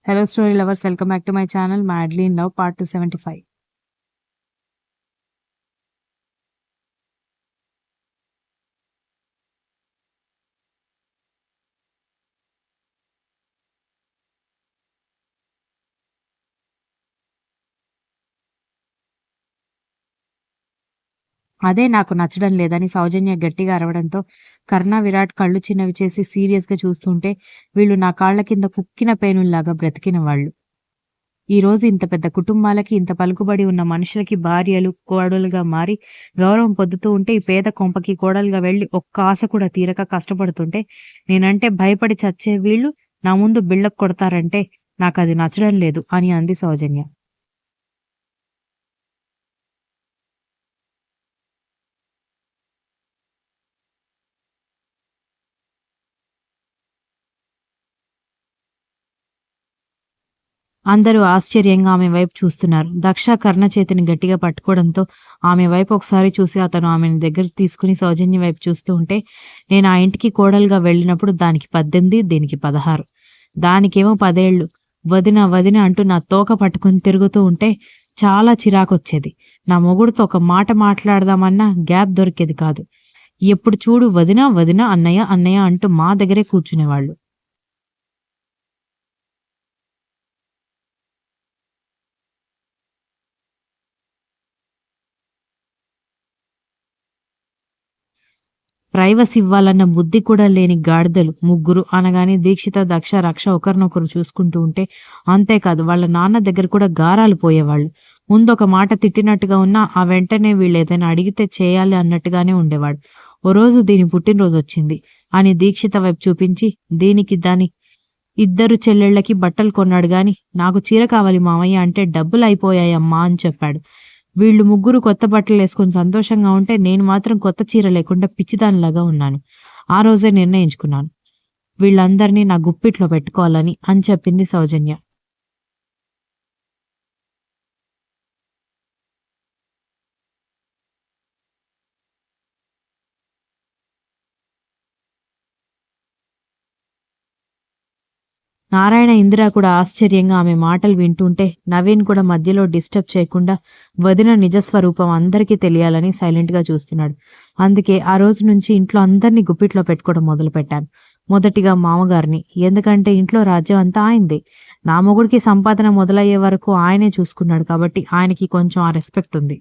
Hello, story lovers. Welcome back to my channel, Madly in Love, part 275. అదే నాకు నచ్చడం లేదని సౌజన్య గట్టిగా అరవడంతో కర్ణ విరాట్ కళ్ళు చిన్నవి చేసి సీరియస్గా చూస్తుంటే వీళ్ళు నా కాళ్ల కింద కుక్కిన పేనుల్లాగా బ్రతికిన వాళ్ళు. ఈ రోజు ఇంత పెద్ద కుటుంబాలకి, ఇంత పలుకుబడి ఉన్న మనుషులకి భార్యలు, కోడలుగా మారి గౌరవం పొందుతూ ఉంటే ఈ పేద కొంపకి కోడలుగా వెళ్ళి ఒక్క ఆశ కూడా తీరక కష్టపడుతుంటే నేనంటే భయపడి చచ్చే వీళ్ళు నా ముందు బిల్డప్ కొడతారంటే నాకు అది నచ్చడం లేదు అని అంది సౌజన్య. అందరూ ఆశ్చర్యంగా ఆమె వైపు చూస్తున్నారు. దక్ష కర్ణ చేతిని గట్టిగా పట్టుకోవడంతో ఆమె వైపు ఒకసారి చూసి అతను ఆమెను దగ్గరికి తీసుకుని సౌజన్య వైపు చూస్తూ ఉంటే, నేను ఆ ఇంటికి కోడలుగా వెళ్ళినప్పుడు దానికి 18, దీనికి 16. దానికేమో 10 ఏళ్ళు. వదిన వదిన అంటూ నా తోక పట్టుకుని తిరుగుతూ ఉంటే చాలా చిరాకొచ్చేది. నా మొగుడుతో ఒక మాట మాట్లాడదామన్నా గ్యాప్ దొరికేది కాదు. ఎప్పుడు చూడు వదిన వదిన, అన్నయ్య అన్నయ్య అంటూ మా దగ్గరే కూర్చునేవాళ్ళు. ప్రైవసీ ఇవ్వాలన్న బుద్ధి కూడా లేని గాడిదలు ముగ్గురు అనగానే దీక్షిత, దక్ష, రక్ష ఒకరినొకరు చూసుకుంటూ ఉంటే, అంతేకాదు వాళ్ళ నాన్న దగ్గర కూడా గారాలు పోయేవాళ్ళు. ముందొక మాట తిట్టినట్టుగా ఉన్నా ఆ వెంటనే వీళ్ళు ఏదైనా అడిగితే చేయాలి అన్నట్టుగానే ఉండేవాడు. ఓ రోజు దీని పుట్టినరోజు వచ్చింది అని దీక్షిత వైపు చూపించి, దీనికి దాని ఇద్దరు చెల్లెళ్ళకి బట్టలు కొన్నాడు గాని నాకు చీర కావాలి మామయ్య అంటే డబ్బులు అయిపోయాయమ్మా అని చెప్పాడు. వీళ్ళు ముగ్గురు కొత్త బట్టలేసుకొని సంతోషంగా ఉంటే నేను మాత్రం కొత్త చీర లేకుండా పిచ్చిదానిలాగా ఉన్నాను. ఆ రోజే నిర్ణయించుకున్నాను. వీళ్ళందరినీ నా గుప్పిట్లో పెట్టుకోవాలని అని చెప్పింది సౌజన్య. నారాయణ, ఇందిర కూడా ఆశ్చర్యంగా ఆమె మాటలు వింటుంటే నవీన్ కూడా మధ్యలో డిస్టర్బ్ చేయకుండా వదిన నిజస్వరూపం అందరికీ తెలియాలని సైలెంట్గా చూస్తున్నాడు. అందుకే ఆ రోజు నుంచి ఇంట్లో అందరినీ గుప్పిట్లో పెట్టుకోవడం మొదలుపెట్టాను. మొదటిగా మామగారిని, ఎందుకంటే ఇంట్లో రాజ్యం అంతా ఆయనదే. నా మొగుడికి సంపాదన మొదలయ్యే వరకు ఆయనే చూసుకున్నాడు కాబట్టి ఆయనకి కొంచెం ఆ రెస్పెక్ట్ ఉంది.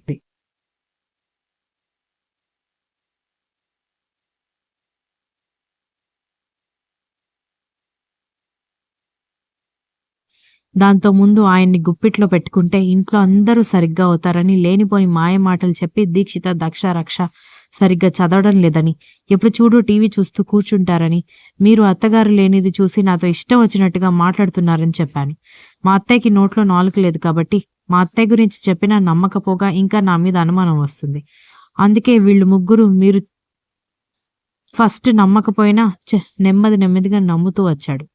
దాంతో ముందు ఆయన్ని గుప్పిట్లో పెట్టుకుంటే ఇంట్లో అందరూ సరిగ్గా అవుతారని లేనిపోని మాయ మాటలు చెప్పి దీక్షిత, దక్ష, రక్ష సరిగ్గా చదవడం లేదని, ఎప్పుడు చూడు టీవీ చూస్తూ కూర్చుంటారని, మీరు అత్తగారు లేనిది చూసి నాతో ఇష్టం వచ్చినట్టుగా మాట్లాడుతున్నారని చెప్పాను. మా అత్తయ్యకి నోట్లో నాలుక లేదు కాబట్టి మా అత్తయ్య గురించి చెప్పినా నమ్మకపోగా ఇంకా నా మీద అనుమానం వస్తుంది. అందుకే వీళ్ళు ముగ్గురు మీరు ఫస్ట్ నమ్మకపోయినా నెమ్మది నెమ్మదిగా నమ్ముతూ వచ్చాడు.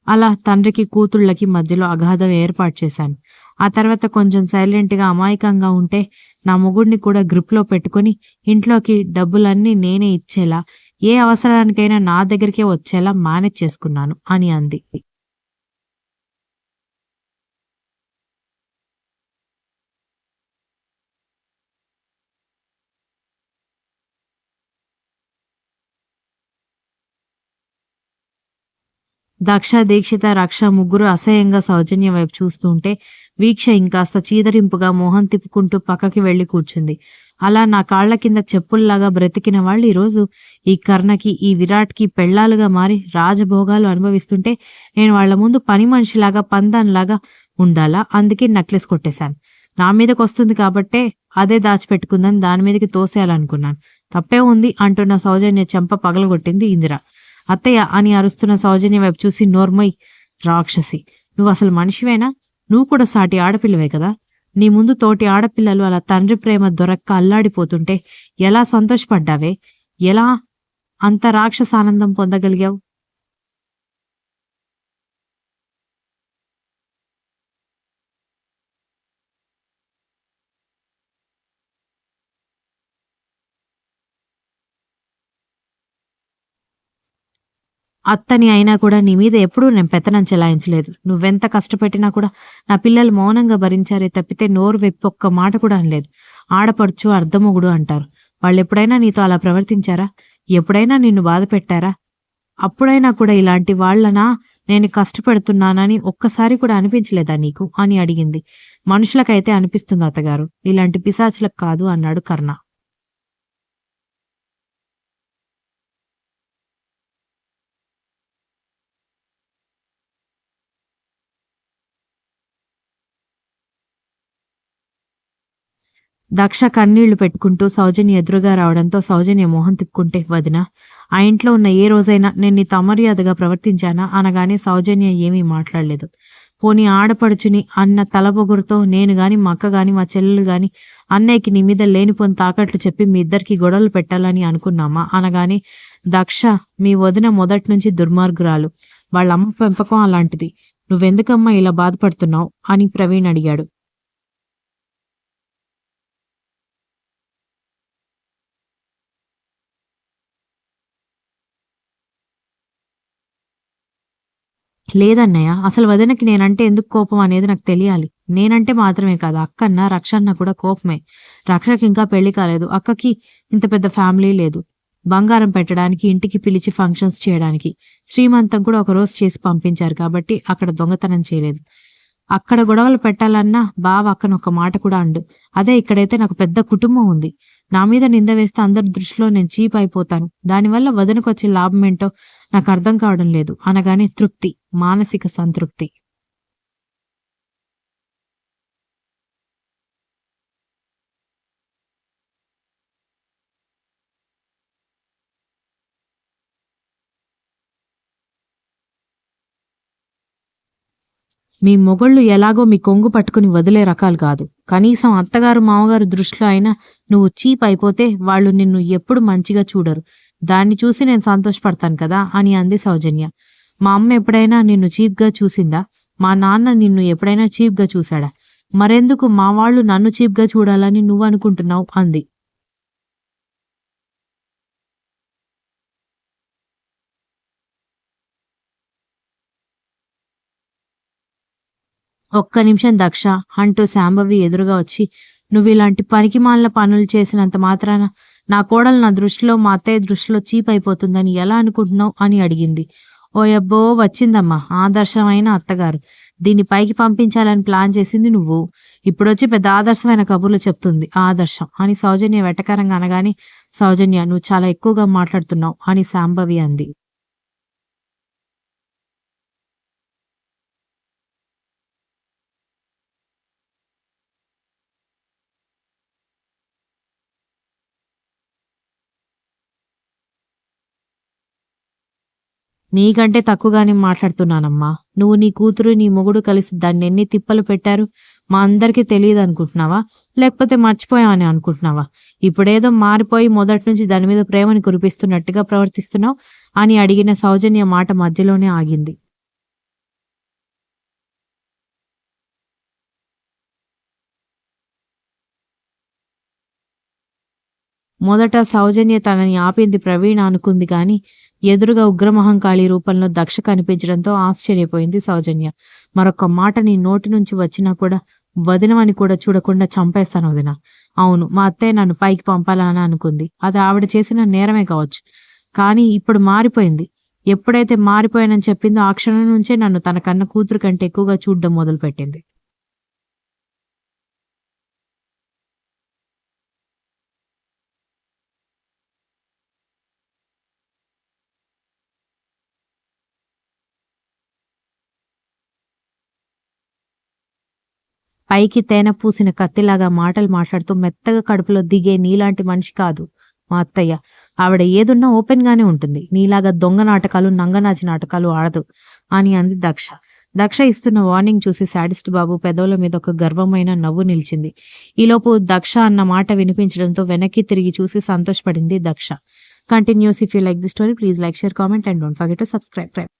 అలా తండ్రికి కూతుళ్ళకి మధ్యలో అగాధం ఏర్పాటు చేశాను. ఆ తర్వాత కొంచెం సైలెంట్గా అమాయకంగా ఉంటే నా మొగుడిని కూడా గ్రిప్లో పెట్టుకొని ఇంట్లోకి డబ్బులన్నీ నేనే ఇచ్చేలా, ఏ అవసరానికైనా నా దగ్గరికే వచ్చేలా మేనేజ్ చేసుకున్నాను అని అంది. దక్ష, దీక్షిత, రక్ష ముగ్గురు అసహ్యంగా సౌజన్య వైపు చూస్తూ ఉంటే వీక్ష ఇంకాస్త చీదరింపుగా మొహం తిప్పుకుంటూ పక్కకి వెళ్లి కూర్చుంది. అలా నా కాళ్ల కింద చెప్పుల్లాగా బ్రతికిన వాళ్ళు ఈరోజు ఈ కర్ణకి, ఈ విరాట్కి పెళ్లాలుగా మారి రాజభోగాలు అనుభవిస్తుంటే నేను వాళ్ల ముందు పని మనిషిలాగా, పందాన్లాగా ఉండాలా? అందుకే నెక్లెస్ కొట్టేశాను. నా మీదకి వస్తుంది కాబట్టే అదే దాచిపెట్టుకుందని దాని మీదకి తోసేయాలనుకున్నాను. తప్పే ఉంది అంటున్న సౌజన్య చెంప పగలగొట్టింది ఇందిర. అత్తయ్య అని అరుస్తున్న సౌజన్య వైపు చూసి, నోర్మొయ్ రాక్షసి, నువ్వు అసలు మనిషివేనా? నువ్వు కూడా సాటి ఆడపిల్లవే కదా. నీ ముందు తోటి ఆడపిల్లలు అలా తండ్రి ప్రేమ దొరక్క అల్లాడిపోతుంటే ఎలా సంతోషపడ్డావే? ఎలా అంత రాక్షస ఆనందం పొందగలిగావు? అత్తని అయినా కూడా నీ మీద ఎప్పుడూ నేను పెత్తనం చెలాయించలేదు. నువ్వెంత కష్టపెట్టినా కూడా నా పిల్లలు మౌనంగా భరించారే తప్పితే నోరు విప్పి ఒక్క మాట కూడా అనలేదు. ఆడపడుచు, అర్ధమొగుడు అంటారు. వాళ్ళెప్పుడైనా నీతో అలా ప్రవర్తించారా? ఎప్పుడైనా నిన్ను బాధ పెట్టారా? అప్పుడైనా కూడా ఇలాంటి వాళ్ళనా నేను కష్టపెడుతున్నానని ఒక్కసారి కూడా అనిపించలేదా నీకు? అని అడిగింది. మనుషులకైతే అనిపిస్తుంది అత్తగారు, ఇలాంటి పిశాచులకు కాదు అన్నాడు కర్ణ. దక్ష కన్నీళ్లు పెట్టుకుంటూ సౌజన్య ఎదురుగా రావడంతో సౌజన్య మొహం తిప్పుకుంటే, వదినా, ఆ ఇంట్లో ఉన్న ఏ రోజైనా నేను నీతో అమర్యాదగా ప్రవర్తించానా అనగానే సౌజన్య ఏమీ మాట్లాడలేదు. పోనీ ఆడపడుచుని అన్న తలపొగురుతో నేను గాని, మా అక్క గాని, మా చెల్లెలు గాని అన్నయ్యకి నీ మీద లేనిపోని తాకట్లు చెప్పి మీ ఇద్దరికి గొడవలు పెట్టాలని అనుకున్నామా అనగానే, దక్ష, మీ వదిన మొదటి నుంచి దుర్మార్గురాలు. వాళ్ళ అమ్మ పెంపకం అలాంటిది. నువ్వెందుకమ్మా ఇలా బాధపడుతున్నావు అని ప్రవీణ్ అడిగాడు. లేదన్నయ్య, అసలు వదినకి నేనంటే ఎందుకు కోపం అనేది నాకు తెలియాలి. నేనంటే మాత్రమే కాదు, అక్కన్న, రక్షన్న కూడా కోపమే. రక్షకి ఇంకా పెళ్లి కాలేదు. అక్కకి ఇంత పెద్ద ఫ్యామిలీ లేదు. బంగారం పెట్టడానికి, ఇంటికి పిలిచి ఫంక్షన్స్ చేయడానికి. శ్రీమంతం కూడా ఒకరోజు చేసి పంపించారు కాబట్టి అక్కడ దొంగతనం చేయలేదు. అక్కడ గొడవలు పెట్టాలన్నా బావ అక్కను ఒక మాట కూడా అండు. అదే ఇక్కడైతే నాకు పెద్ద కుటుంబం ఉంది. నా మీద నింద వేస్తే అందరి దృష్టిలో నేను చీప్ అయిపోతాను. దానివల్ల వదనకొచ్చే లాభం ఏంటో నాకు అర్థం కావడం లేదు అనగానే తృప్తి, మానసిక సంతృప్తి. మీ మొగుళ్ళు ఎలాగో మీ కొంగు పట్టుకుని వదిలే రకాలు కాదు. కనీసం అత్తగారు, మామగారు దృష్టిలో అయినా నువ్వు చీప్ అయిపోతే వాళ్ళు నిన్ను ఎప్పుడు మంచిగా చూడరు. దాన్ని చూసి నేను సంతోషపడతాను కదా అని అంది సౌజన్య. మా అమ్మ ఎప్పుడైనా నిన్ను చీప్గా చూసిందా? మా నాన్న నిన్ను ఎప్పుడైనా చీప్గా చూశాడా? మరెందుకు మా వాళ్ళు నన్ను చీప్గా చూడాలని నువ్వు అనుకుంటున్నావు అంది. ఒక్క నిమిషం దక్ష అంటూ శాంభవి ఎదురుగా వచ్చి, నువ్విలాంటి పనికిమాలిన పనులు చేసినంత మాత్రాన నా కోడలు నా దృష్టిలో, మా అత్తయ్య దృష్టిలో చీప్ అయిపోతుందని ఎలా అనుకుంటున్నావు అని అడిగింది. ఓయబ్బో, వచ్చిందమ్మా ఆదర్శమైన అత్తగారు. దీన్ని పైకి పంపించాలని ప్లాన్ చేసింది నువ్వు. ఇప్పుడొచ్చి పెద్ద ఆదర్శమైన కబుర్లు చెప్తుంది ఆదర్శం అని సౌజన్య వెటకారంగా అనగానే, సౌజన్య, నువ్వు చాలా ఎక్కువగా మాట్లాడుతున్నావు అని శాంభవి అంది. నీకంటే తక్కువగానే మాట్లాడుతున్నానమ్మా. నువ్వు, నీ కూతురు, నీ మొగుడు కలిసి దాన్నెన్ని తిప్పలు పెట్టారు మా అందరికీ తెలియదనుకుంటున్నావా? లేకపోతే మర్చిపోయావని అనుకుంటున్నావా? ఇప్పుడేదో మారిపోయి మొదటి నుంచి దాని మీద ప్రేమని కురిపిస్తున్నట్టుగా ప్రవర్తిస్తున్నావు అని అడిగిన సౌజన్య మాట మధ్యలోనే ఆగింది. మొదట సౌజన్య తనని ఆపింది ప్రవీణ అనుకుంది గాని, ఎదురుగా ఉగ్రమహంకాళి రూపంలో దక్ష కనిపించడంతో ఆశ్చర్యపోయింది సౌజన్య. మరొక్క మాట నీ నోటి నుంచి వచ్చినా కూడా వదినమని కూడా చూడకుండా చంపేస్తాను వదిన. అవును, మా అత్తయ్య నన్ను పైకి పంపాలని అనుకుంది. అది ఆవిడ చేసిన నేరమే కావచ్చు. కానీ ఇప్పుడు మారిపోయింది. ఎప్పుడైతే మారిపోయానని చెప్పిందో ఆ క్షణం నుంచే నన్ను తన కన్న కూతురు కంటే ఎక్కువగా చూడడం మొదలుపెట్టింది. పైకి తేనె పూసిన కత్తిలాగా మాటలు మాట్లాడుతూ మెత్తగా కడుపులో దిగే నీలాంటి మనిషి కాదు మా అత్తయ్య. ఆవిడ ఏదున్నా ఓపెన్ గానే ఉంటుంది. నీలాగా దొంగ నాటకాలు, నంగనాచి నాటకాలు ఆడదు అని అంది దక్ష. దక్ష ఇస్తున్న వార్నింగ్ చూసి శాడిస్ట్ బాబు పెదవుల మీద ఒక గర్వమైన నవ్వు నిలిచింది. ఈలోపు దక్ష అన్న మాట వినిపించడంతో వెనక్కి తిరిగి చూసి సంతోషపడింది Daksha. Continues. If you like the story, please like, share, comment and don't forget to subscribe.